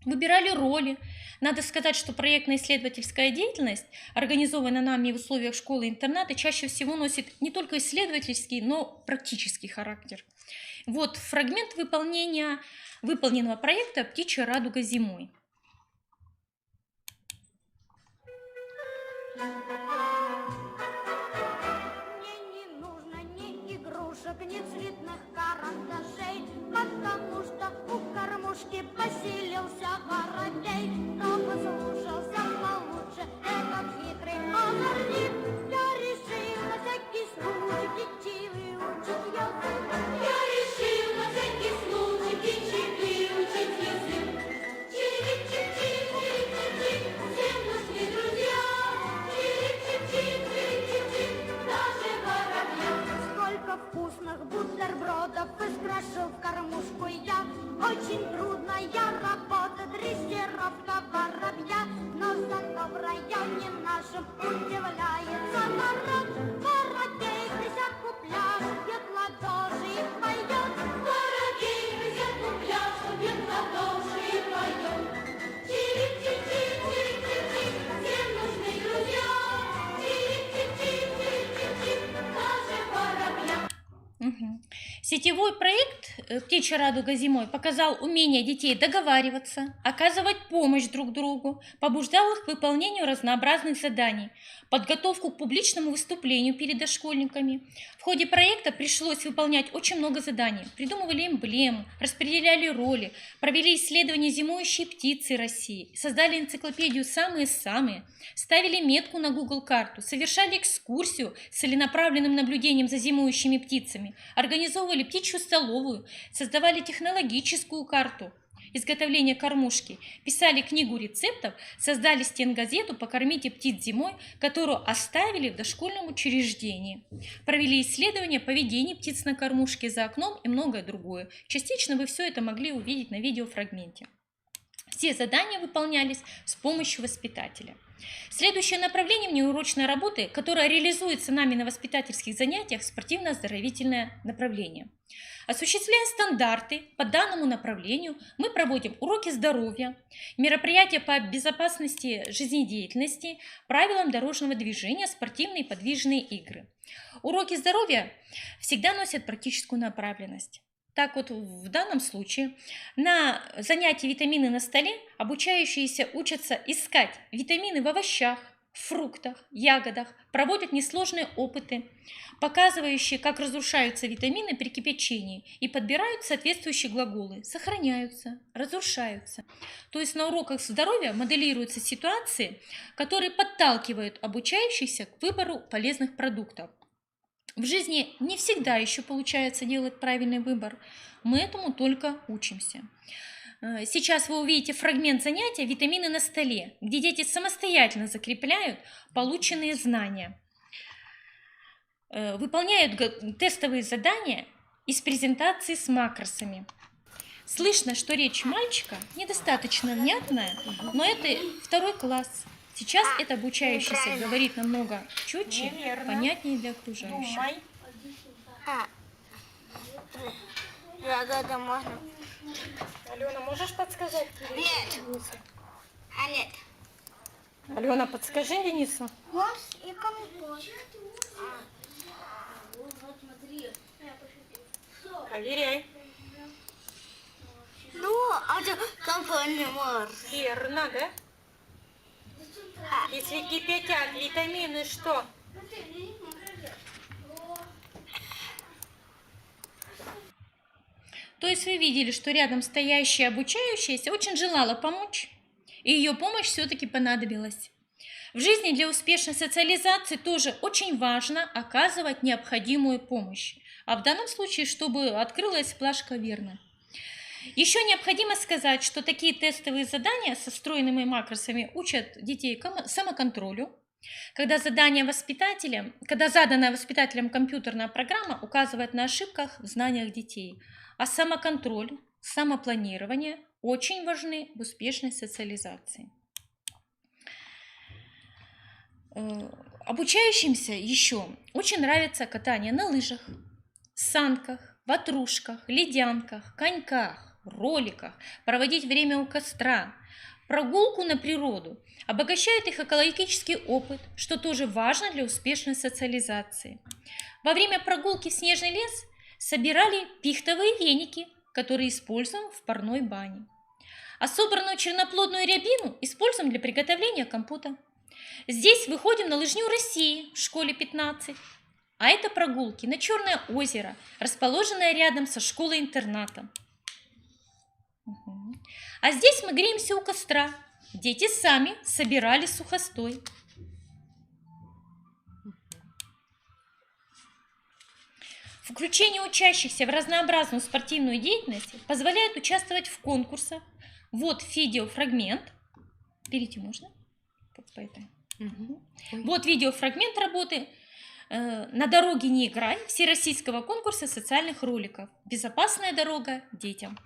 выбирали роли. Надо сказать, что проектно-исследовательская деятельность, организованная нами в условиях школы-интерната, чаще всего носит не только исследовательский, но практический характер. Вот фрагмент выполненного проекта «Птичья радуга зимой». Мне не нужно ни игрушек, ни цветных карандашей, потому что у кормушки поселился воробей. Но послушался получше этот хитрый озорник, я решил на всякий случай птичий выучить язык. Я решил на всякий случай птичий выучить язык. Чирик-чик-чик, всем нужны друзья. Чирик-чик-чик, даже воробья. Сколько вкусных бутербродов искрошил в кормушку я. Очень трудная работа, дрессировка воробья. Но зато в районе нашем удивляется народ. Воробей присядку пляшет, бьет ладоши и поет. Воробей присядку пляшет, бьет ладоши и поет. Чирик-чик-чик, чирик-чик-чик, всем нужны друзья. Чирик-чик-чик, даже воробья. Сетевой проект «Птичья радуга зимой» показал умение детей договариваться, оказывать помощь друг другу, побуждал их к выполнению разнообразных заданий, подготовку к публичному выступлению перед дошкольниками. В ходе проекта пришлось выполнять очень много заданий. Придумывали эмблемы, распределяли роли, провели исследования зимующей птицы России, создали энциклопедию «Самые-самые», ставили метку на Google карту, совершали экскурсию с целенаправленным наблюдением за зимующими птицами, организовывали птичью столовую, создавали технологическую карту изготовления кормушки, писали книгу рецептов, создали стенгазету «Покормите птиц зимой», которую оставили в дошкольном учреждении. Провели исследования поведения птиц на кормушке за окном и многое другое. Частично вы все это могли увидеть на видеофрагменте. Все задания выполнялись с помощью воспитателя. Следующее направление внеурочной работы, которое реализуется нами на воспитательских занятиях, спортивно-оздоровительное направление. Осуществляя стандарты по данному направлению, мы проводим уроки здоровья, мероприятия по безопасности жизнедеятельности, правилам дорожного движения, спортивные и подвижные игры. Уроки здоровья всегда носят практическую направленность. Так вот, в данном случае на занятии «Витамины на столе» обучающиеся учатся искать витамины в овощах, фруктах, ягодах, проводят несложные опыты, показывающие, как разрушаются витамины при кипячении, и подбирают соответствующие глаголы: сохраняются, разрушаются. То есть на уроках здоровья моделируются ситуации, которые подталкивают обучающихся к выбору полезных продуктов. В жизни не всегда еще получается делать правильный выбор. Мы этому только учимся. Сейчас вы увидите фрагмент занятия «Витамины на столе», где дети самостоятельно закрепляют полученные знания, выполняют тестовые задания из презентации с макросами. Слышно, что речь мальчика недостаточно внятная, но это 2 класс. Сейчас это обучающийся говорит намного четче, понятнее для окружающих. Да, можно. Алена, можешь подсказать? Нет. Нет. Алена, подскажи Денису. Морс и компот. Проверяй. Ну, а то компот не морс. Верно, да? Если кипятят витамины, что? То есть вы видели, что рядом стоящая обучающаяся очень желала помочь, и ее помощь все-таки понадобилась. В жизни для успешной социализации тоже очень важно оказывать необходимую помощь, а в данном случае, чтобы открылась плашка «Верно». Еще необходимо сказать, что такие тестовые задания со встроенными макросами учат детей самоконтролю, когда заданная воспитателем компьютерная программа указывает на ошибках в знаниях детей, а самоконтроль, самопланирование очень важны в успешной социализации. Обучающимся еще очень нравится катание на лыжах, санках, ватрушках, ледянках, коньках, роликах, проводить время у костра. Прогулку на природу обогащает их экологический опыт, что тоже важно для успешной социализации. Во время прогулки в снежный лес собирали пихтовые веники, которые используем в парной бане. А собранную черноплодную рябину используем для приготовления компота. Здесь выходим на лыжню России в школе 15. А это прогулки на Черное озеро, расположенное рядом со школой-интернатом. А здесь мы греемся у костра. Дети сами собирали сухостой. Включение учащихся в разнообразную спортивную деятельность позволяет участвовать в конкурсах. Вот видеофрагмент. Перейти можно? Вот видеофрагмент работы «На дороге не играй» всероссийского конкурса социальных роликов «Безопасная дорога детям».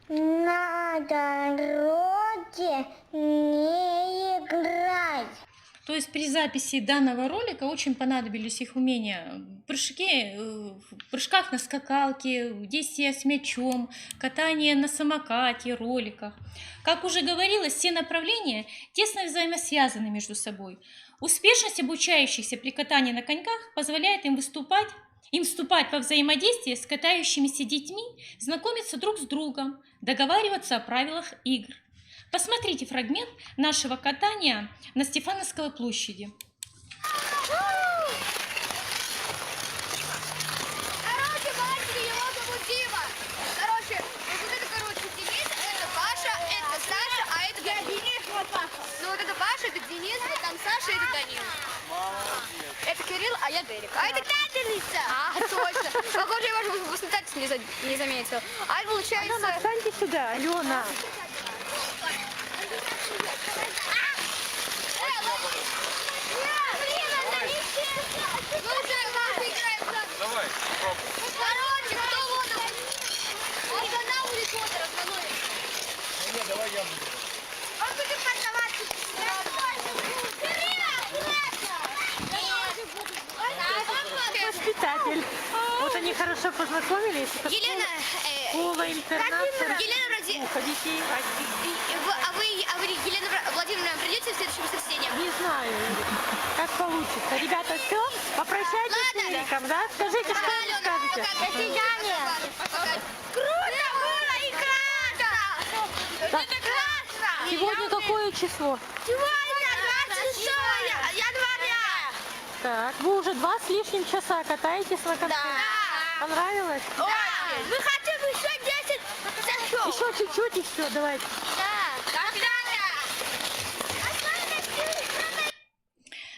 На дороге не играть. То есть при записи данного ролика очень понадобились их умения в прыжках на скакалке, действия с мячом, катание на самокате, роликах. Как уже говорилось, все направления тесно взаимосвязаны между собой. Успешность обучающихся при катании на коньках позволяет им вступать во взаимодействие с катающимися детьми, знакомиться друг с другом, договариваться о правилах игр. Посмотрите фрагмент нашего катания на Стефановской площади. Короче, мальчики, его зовут Дима. Короче, вот это, Денис, это Паша, это Саша, а это Денис. Вот Паша. Ну вот это Паша, это Денис, вот там Саша, это Данил. Молодец. Это Кирилл, а я Дерек. А это Катеница. А, точно. Похоже, я вашего воспитательница не заметила. А это получается... Алена, встаньте сюда, Алена. Давай, попробуй. Короче, кто воду? Он канал или кто-то размолоет? Нет, давай я буду. Он будет продавать. Воспитатель. Вот они хорошо познакомились. Елена, Школа, интернат. Елена Владимировна, Уходите. а вы, Елена Владимировна, придете в следующее воскресенье? Не знаю, как получится. Ребята, все? Попрощайтесь с Ладно. Эриком, да? Скажите, что вы скажете? До свидания. Круто было и классно. Так. Это классно. Сегодня какое число? Сегодня 26 января. Так, вы уже 2 с лишним часа катаетесь на коньках. Да. Понравилось? Да. Мы хотим еще 10 часов. Еще чуть-чуть и все, давайте. Да.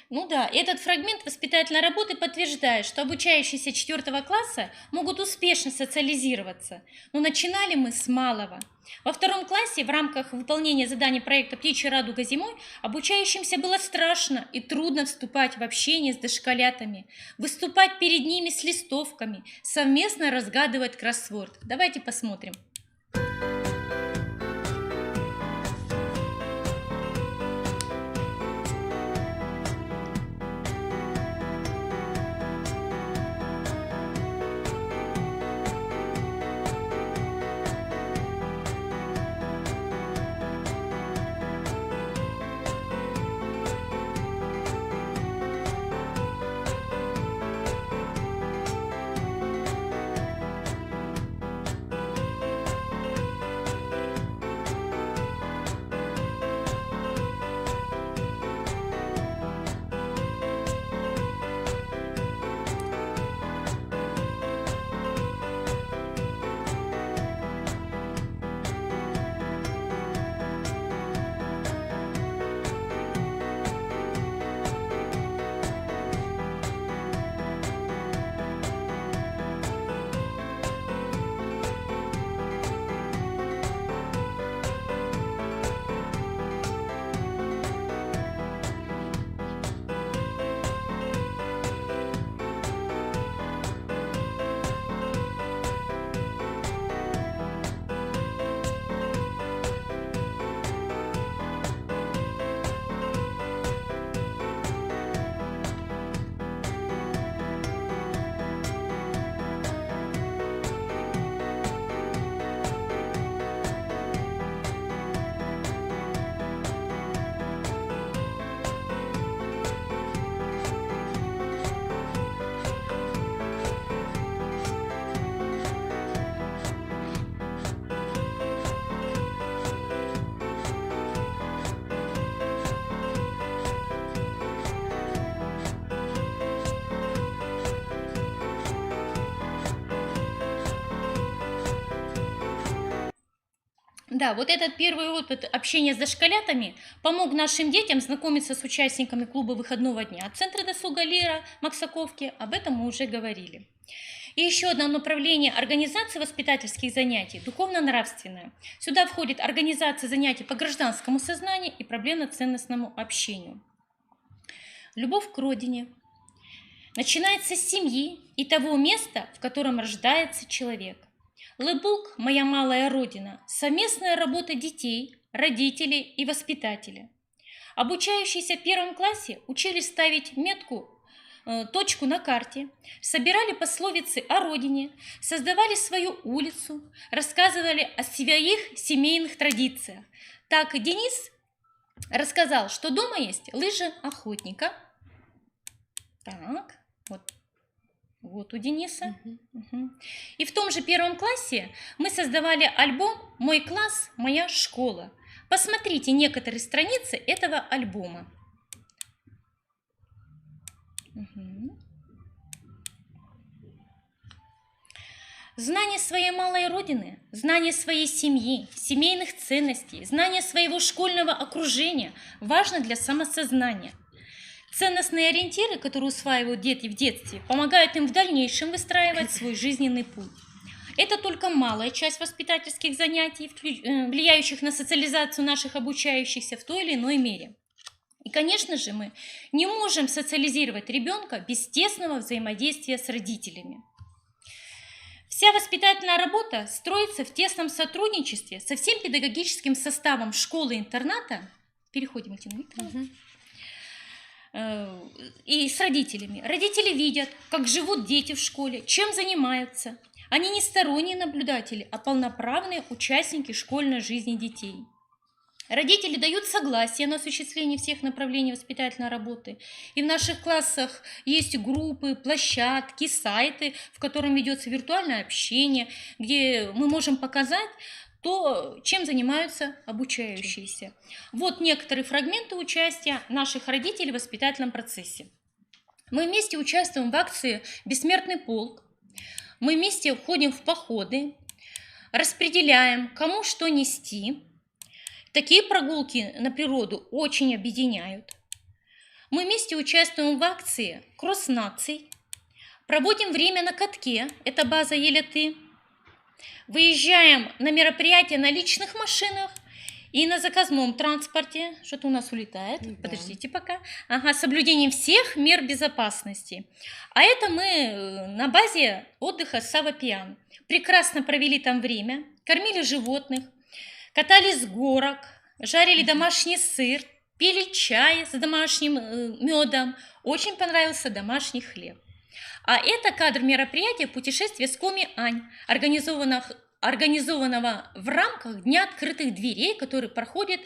Ну да, этот фрагмент воспитательной работы подтверждает, что обучающиеся 4 класса могут успешно социализироваться, но начинали мы с малого. Во 2 классе в рамках выполнения заданий проекта «Птичья радуга зимой» обучающимся было страшно и трудно вступать в общение с дошколятами, выступать перед ними с листовками, совместно разгадывать кроссворд. Давайте посмотрим. Да, вот этот первый опыт общения с дошколятами помог нашим детям знакомиться с участниками клуба выходного дня. От Центра досуга «Лира» Максаковки об этом мы уже говорили. И еще одно направление организации воспитательских занятий – духовно-нравственное. Сюда входит организация занятий по гражданскому сознанию и проблемно-ценностному общению. Любовь к родине начинается с семьи и того места, в котором рождается человек. Лыбук, моя малая родина, совместная работа детей, родителей и воспитателя. Обучающиеся в 1 классе учились ставить метку, точку на карте, собирали пословицы о родине, создавали свою улицу, рассказывали о своих семейных традициях. Так Денис рассказал, что дома есть лыжи охотника. Так, вот у Дениса. Угу. И в том же 1 классе мы создавали альбом «Мой класс, моя школа». Посмотрите некоторые страницы этого альбома. Угу. Знание своей малой родины, знание своей семьи, семейных ценностей, знание своего школьного окружения важно для самосознания. Ценностные ориентиры, которые усваивают дети в детстве, помогают им в дальнейшем выстраивать свой жизненный путь. Это только малая часть воспитательских занятий, влияющих на социализацию наших обучающихся в той или иной мере. И, конечно же, мы не можем социализировать ребенка без тесного взаимодействия с родителями. Вся воспитательная работа строится в тесном сотрудничестве со всем педагогическим составом школы-интерната. Переходим, Альтина Викторовна. И с родителями. Родители видят, как живут дети в школе, чем занимаются. Они не сторонние наблюдатели, а полноправные участники школьной жизни детей. Родители дают согласие на осуществление всех направлений воспитательной работы. И в наших классах есть группы, площадки, сайты, в котором ведется виртуальное общение, где мы можем показать то, чем занимаются обучающиеся. Вот некоторые фрагменты участия наших родителей в воспитательном процессе. Мы вместе участвуем в акции «Бессмертный полк». Мы вместе ходим в походы, распределяем, кому что нести. Такие прогулки на природу очень объединяют. Мы вместе участвуем в акции «Кросс наций», проводим время на катке, это база Еляты, выезжаем на мероприятия на личных машинах и на заказном транспорте. Что-то у нас улетает. Да. Подождите пока. Ага, с соблюдением всех мер безопасности. А это мы на базе отдыха Савопиан. Прекрасно провели там время, кормили животных, катались с горок, жарили домашний сыр, пили чай с домашним медом. Очень понравился домашний хлеб. А это кадр мероприятия «Путешествие с Коми-Ань», организованного в рамках Дня открытых дверей, который проходит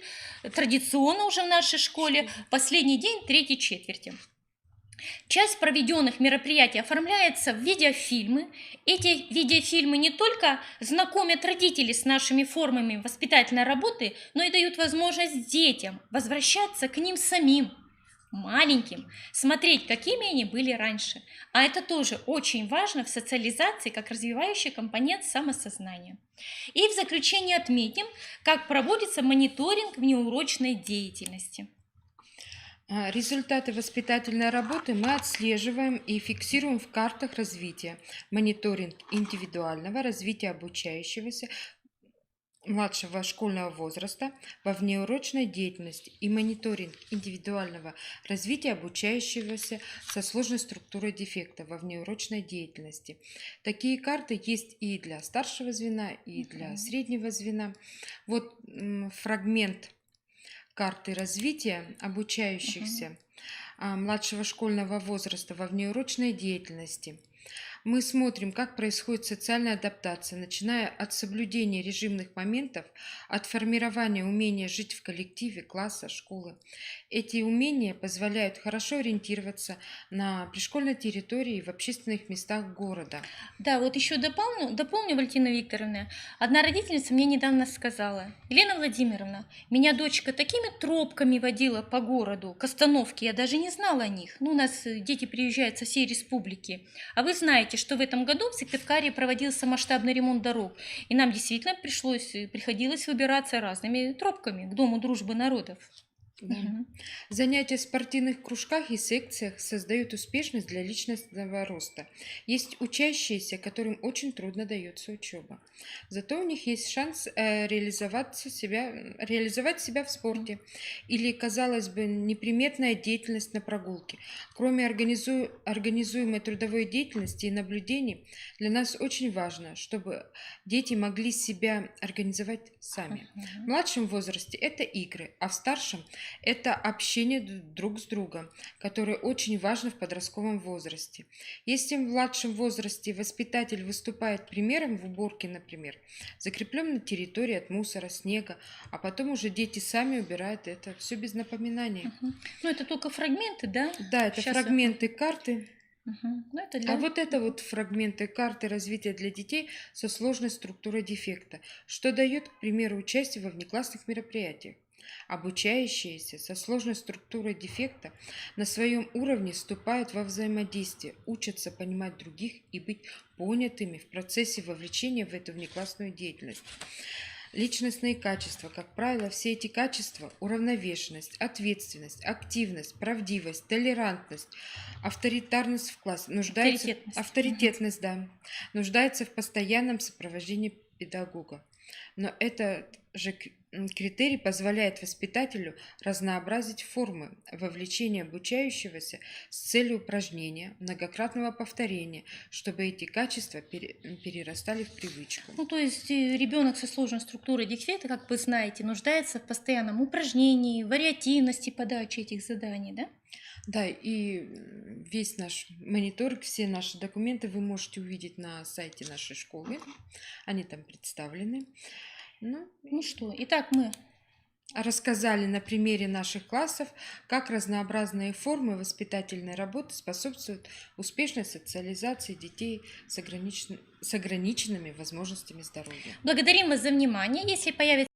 традиционно уже в нашей школе в последний день третьей четверти. Часть проведенных мероприятий оформляется в видеофильмы. Эти видеофильмы не только знакомят родителей с нашими формами воспитательной работы, но и дают возможность детям возвращаться к ним самим, маленьким, смотреть, какими они были раньше. А это тоже очень важно в социализации, как развивающий компонент самосознания. И в заключение отметим, как проводится мониторинг внеурочной деятельности. Результаты воспитательной работы мы отслеживаем и фиксируем в картах развития. Мониторинг индивидуального развития обучающегося младшего школьного возраста во внеурочной деятельности и мониторинг индивидуального развития обучающегося со сложной структурой дефекта во внеурочной деятельности. Такие карты есть и для старшего звена, и для среднего звена. Вот фрагмент карты развития обучающихся младшего школьного возраста во внеурочной деятельности. Мы смотрим, как происходит социальная адаптация, начиная от соблюдения режимных моментов, от формирования умения жить в коллективе, класса, школы. Эти умения позволяют хорошо ориентироваться на пришкольной территории и в общественных местах города. Да, вот еще дополню, Валентина Викторовна. Одна родительница мне недавно сказала: Елена Владимировна, меня дочка такими тропками водила по городу, к остановке, я даже не знала о них. Ну, у нас дети приезжают со всей республики. А вы знаете, что в этом году в Сыктывкаре проводился масштабный ремонт дорог, и нам действительно приходилось выбираться разными тропками к Дому дружбы народов. Да. Занятия в спортивных кружках и секциях создают успешность для личностного роста. Есть учащиеся, которым очень трудно дается учеба. Зато у них есть шанс реализовать себя в спорте. Или, казалось бы, неприметная деятельность на прогулке. Кроме организуемой трудовой деятельности и наблюдений, для нас очень важно, чтобы дети могли себя организовать сами. В младшем возрасте это игры, а в старшем это общение друг с другом, которое очень важно в подростковом возрасте. Если в младшем возрасте воспитатель выступает примером в уборке, например, закреплен на территории от мусора, снега, а потом уже дети сами убирают это все без напоминаний. Ну, это только фрагменты, да? Да, это Сейчас фрагменты карты. Ну, это А вот это вот фрагменты карты развития для детей со сложной структурой дефекта, что дает, к примеру, участие во внеклассных мероприятиях. Обучающиеся со сложной структурой дефекта на своем уровне вступают во взаимодействие, учатся понимать других и быть понятыми в процессе вовлечения в эту внеклассную деятельность. Личностные качества, как правило, все эти качества – уравновешенность, ответственность, активность, правдивость, толерантность, авторитарность в классе, авторитетность, да, нуждаются в постоянном сопровождении педагога. Но этот же критерий позволяет воспитателю разнообразить формы вовлечения обучающегося с целью упражнения, многократного повторения, чтобы эти качества перерастали в привычку. Ну, то есть ребенок со сложной структурой дефекта, как вы знаете, нуждается в постоянном упражнении, вариативности подачи этих заданий, да? Да, и весь наш мониторинг, все наши документы вы можете увидеть на сайте нашей школы. Они там представлены. Ну что, итак, мы рассказали на примере наших классов, как разнообразные формы воспитательной работы способствуют успешной социализации детей с ограниченными возможностями здоровья. благодарим вас за внимание. Если появится